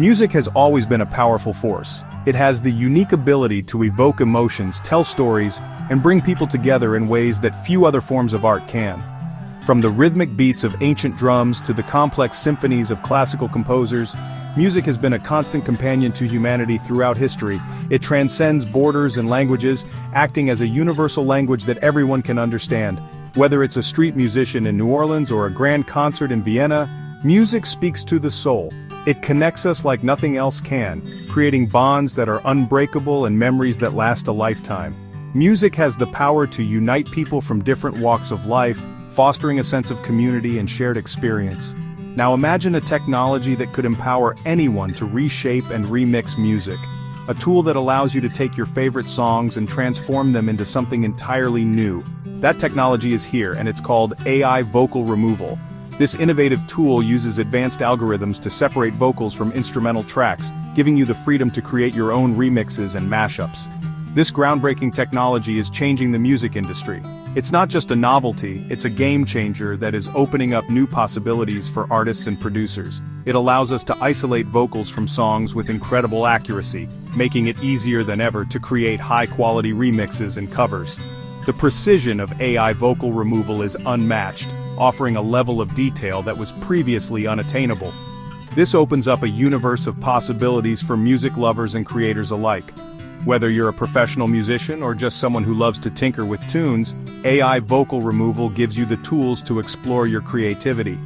Music has always been a powerful force. It has the unique ability to evoke emotions, tell stories, and bring people together in ways that few other forms of art can. From the rhythmic beats of ancient drums to the complex symphonies of classical composers, music has been a constant companion to humanity throughout history. It transcends borders and languages, acting as a universal language that everyone can understand. Whether it's a street musician in New Orleans or a grand concert in Vienna, music speaks to the soul. It connects us like nothing else can, creating bonds that are unbreakable and memories that last a lifetime. Music has the power to unite people from different walks of life, fostering a sense of community and shared experience. Now imagine a technology that could empower anyone to reshape and remix music. A tool that allows you to take your favorite songs and transform them into something entirely new. That technology is here, and it's called AI vocal removal. This innovative tool uses advanced algorithms to separate vocals from instrumental tracks, giving you the freedom to create your own remixes and mashups. This groundbreaking technology is changing the music industry. It's not just a novelty, it's a game changer that is opening up new possibilities for artists and producers. It allows us to isolate vocals from songs with incredible accuracy, making it easier than ever to create high-quality remixes and covers. The precision of AI vocal removal is unmatched, offering a level of detail that was previously unattainable. This opens up a universe of possibilities for music lovers and creators alike. Whether you're a professional musician or just someone who loves to tinker with tunes, AI vocal removal gives you the tools to explore your creativity.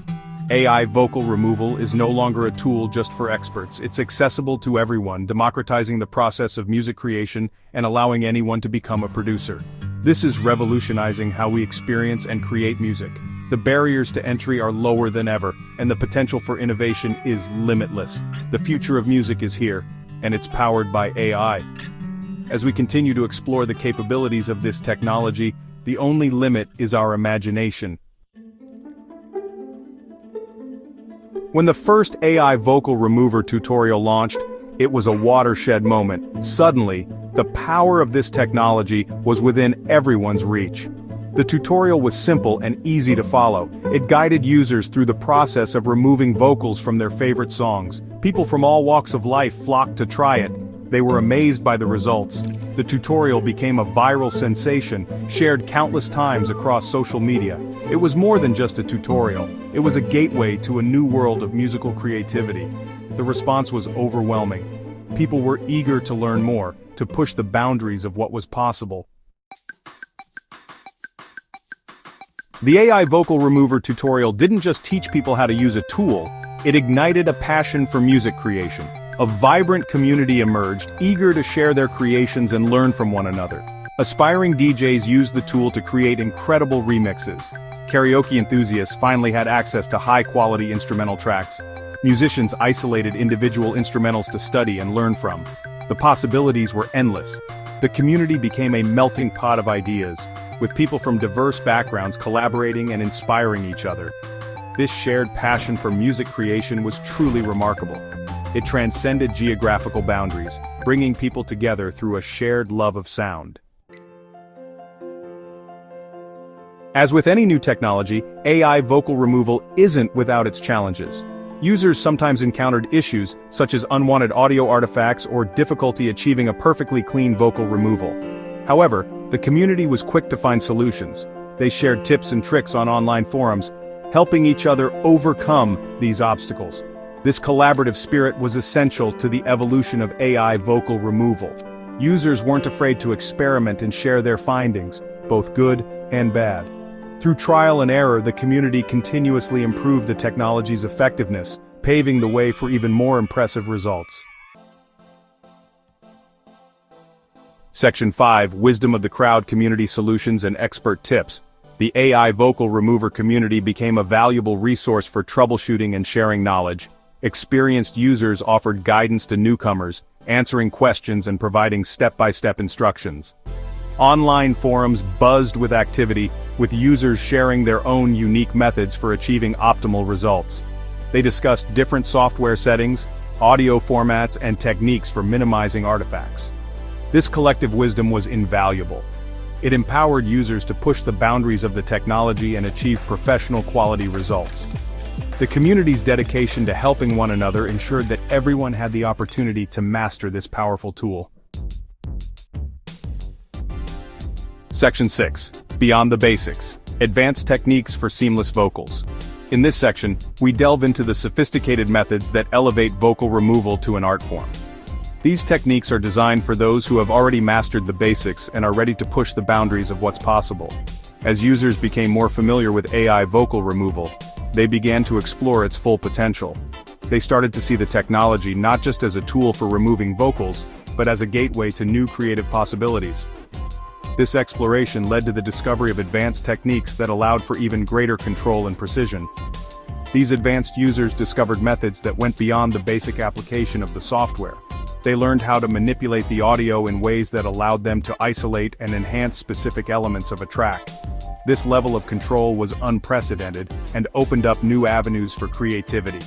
AI vocal removal is no longer a tool just for experts. It's accessible to everyone, democratizing the process of music creation and allowing anyone to become a producer. This is revolutionizing how we experience and create music. The barriers to entry are lower than ever, and the potential for innovation is limitless. The future of music is here, and it's powered by AI. As we continue to explore the capabilities of this technology, the only limit is our imagination. When the first AI vocal remover tutorial launched, it was a watershed moment. Suddenly, the power of this technology was within everyone's reach. The tutorial was simple and easy to follow. It guided users through the process of removing vocals from their favorite songs. People from all walks of life flocked to try it. They were amazed by the results. The tutorial became a viral sensation, shared countless times across social media. It was more than just a tutorial. It was a gateway to a new world of musical creativity. The response was overwhelming. People were eager to learn more, to push the boundaries of what was possible. The AI vocal remover tutorial didn't just teach people how to use a tool, it ignited a passion for music creation. A vibrant community emerged, eager to share their creations and learn from one another. Aspiring DJs used the tool to create incredible remixes. Karaoke enthusiasts finally had access to high-quality instrumental tracks. Musicians isolated individual instrumentals to study and learn from. The possibilities were endless. The community became a melting pot of ideas, with people from diverse backgrounds collaborating and inspiring each other. This shared passion for music creation was truly remarkable. It transcended geographical boundaries, bringing people together through a shared love of sound. As with any new technology, AI vocal removal isn't without its challenges. Users sometimes encountered issues, such as unwanted audio artifacts or difficulty achieving a perfectly clean vocal removal. However, the community was quick to find solutions. They shared tips and tricks on online forums, helping each other overcome these obstacles. This collaborative spirit was essential to the evolution of AI vocal removal. Users weren't afraid to experiment and share their findings, both good and bad. Through trial and error, the community continuously improved the technology's effectiveness, paving the way for even more impressive results. Section 5, Wisdom of the Crowd Community Solutions and Expert Tips. The AI vocal remover community became a valuable resource for troubleshooting and sharing knowledge. Experienced users offered guidance to newcomers, answering questions and providing step-by-step instructions. Online forums buzzed with activity, with users sharing their own unique methods for achieving optimal results. They discussed different software settings, audio formats, and techniques for minimizing artifacts. This collective wisdom was invaluable. It empowered users to push the boundaries of the technology and achieve professional quality results. The community's dedication to helping one another ensured that everyone had the opportunity to master this powerful tool. Section 6. Beyond the Basics. Advanced Techniques for Seamless Vocals. In this section, we delve into the sophisticated methods that elevate vocal removal to an art form. These techniques are designed for those who have already mastered the basics and are ready to push the boundaries of what's possible. As users became more familiar with AI vocal removal, they began to explore its full potential. They started to see the technology not just as a tool for removing vocals, but as a gateway to new creative possibilities. This exploration led to the discovery of advanced techniques that allowed for even greater control and precision. These advanced users discovered methods that went beyond the basic application of the software. They learned how to manipulate the audio in ways that allowed them to isolate and enhance specific elements of a track. This level of control was unprecedented and opened up new avenues for creativity.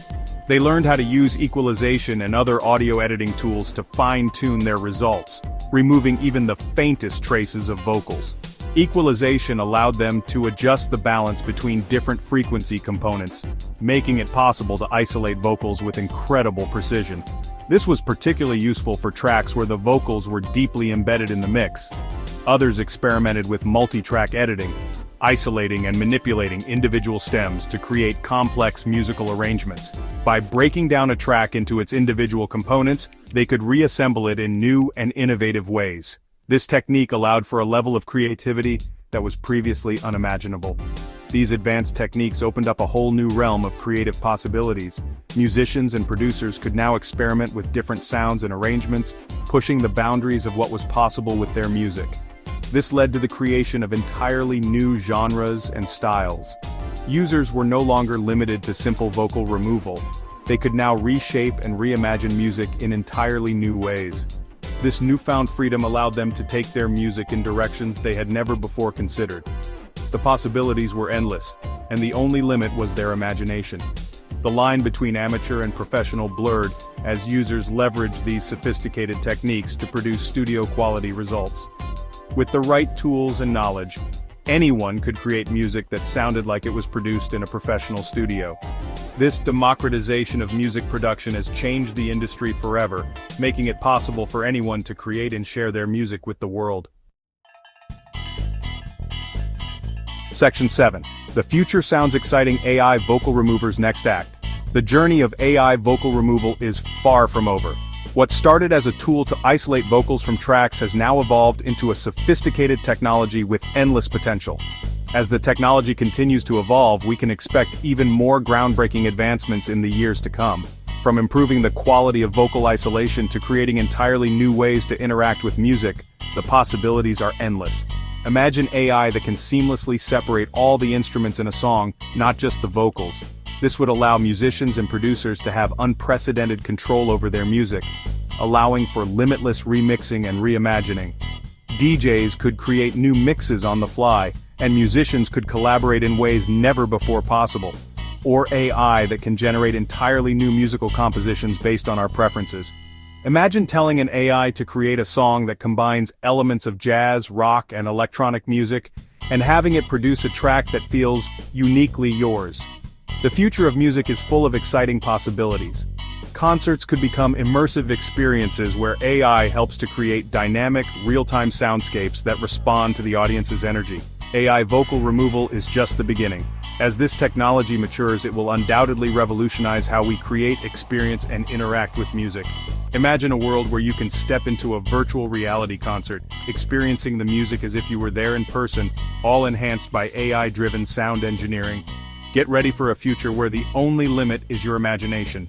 They learned how to use equalization and other audio editing tools to fine-tune their results, removing even the faintest traces of vocals. Equalization allowed them to adjust the balance between different frequency components, making it possible to isolate vocals with incredible precision. This was particularly useful for tracks where the vocals were deeply embedded in the mix. Others experimented with multi-track editing, isolating and manipulating individual stems to create complex musical arrangements. By breaking down a track into its individual components, they could reassemble it in new and innovative ways. This technique allowed for a level of creativity that was previously unimaginable. These advanced techniques opened up a whole new realm of creative possibilities. Musicians and producers could now experiment with different sounds and arrangements, pushing the boundaries of what was possible with their music. This led to the creation of entirely new genres and styles. Users were no longer limited to simple vocal removal. They could now reshape and reimagine music in entirely new ways. This newfound freedom allowed them to take their music in directions they had never before considered. The possibilities were endless, and the only limit was their imagination. The line between amateur and professional blurred as users leveraged these sophisticated techniques to produce studio-quality results. With the right tools and knowledge, anyone could create music that sounded like it was produced in a professional studio. This democratization of music production has changed the industry forever, making it possible for anyone to create and share their music with the world. Section 7. The Future Sounds Exciting AI Vocal Remover's Next Act. The journey of AI vocal removal is far from over. What started as a tool to isolate vocals from tracks has now evolved into a sophisticated technology with endless potential. As the technology continues to evolve, we can expect even more groundbreaking advancements in the years to come. From improving the quality of vocal isolation to creating entirely new ways to interact with music, the possibilities are endless. Imagine AI that can seamlessly separate all the instruments in a song, not just the vocals. This would allow musicians and producers to have unprecedented control over their music, allowing for limitless remixing and reimagining. DJs could create new mixes on the fly, and musicians could collaborate in ways never before possible. Or AI that can generate entirely new musical compositions based on our preferences. Imagine telling an AI to create a song that combines elements of jazz, rock, and electronic music, and having it produce a track that feels uniquely yours. The future of music is full of exciting possibilities. Concerts could become immersive experiences where AI helps to create dynamic, real-time soundscapes that respond to the audience's energy. AI vocal removal is just the beginning. As this technology matures, it will undoubtedly revolutionize how we create, experience, and interact with music. Imagine a world where you can step into a virtual reality concert, experiencing the music as if you were there in person, all enhanced by AI-driven sound engineering. Get ready for a future where the only limit is your imagination.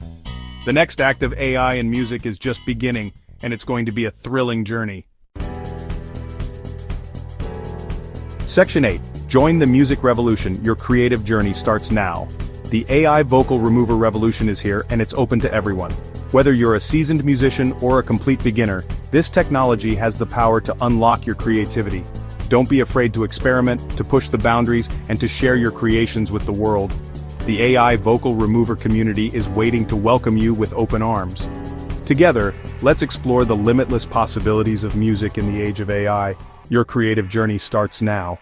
The next act of AI in music is just beginning, and it's going to be a thrilling journey. Section 8. Join the music revolution. Your creative journey starts now. The AI vocal remover revolution is here, and it's open to everyone. Whether you're a seasoned musician or a complete beginner, this technology has the power to unlock your creativity. Don't be afraid to experiment, to push the boundaries, and to share your creations with the world. The AI vocal remover community is waiting to welcome you with open arms. Together, let's explore the limitless possibilities of music in the age of AI. Your creative journey starts now.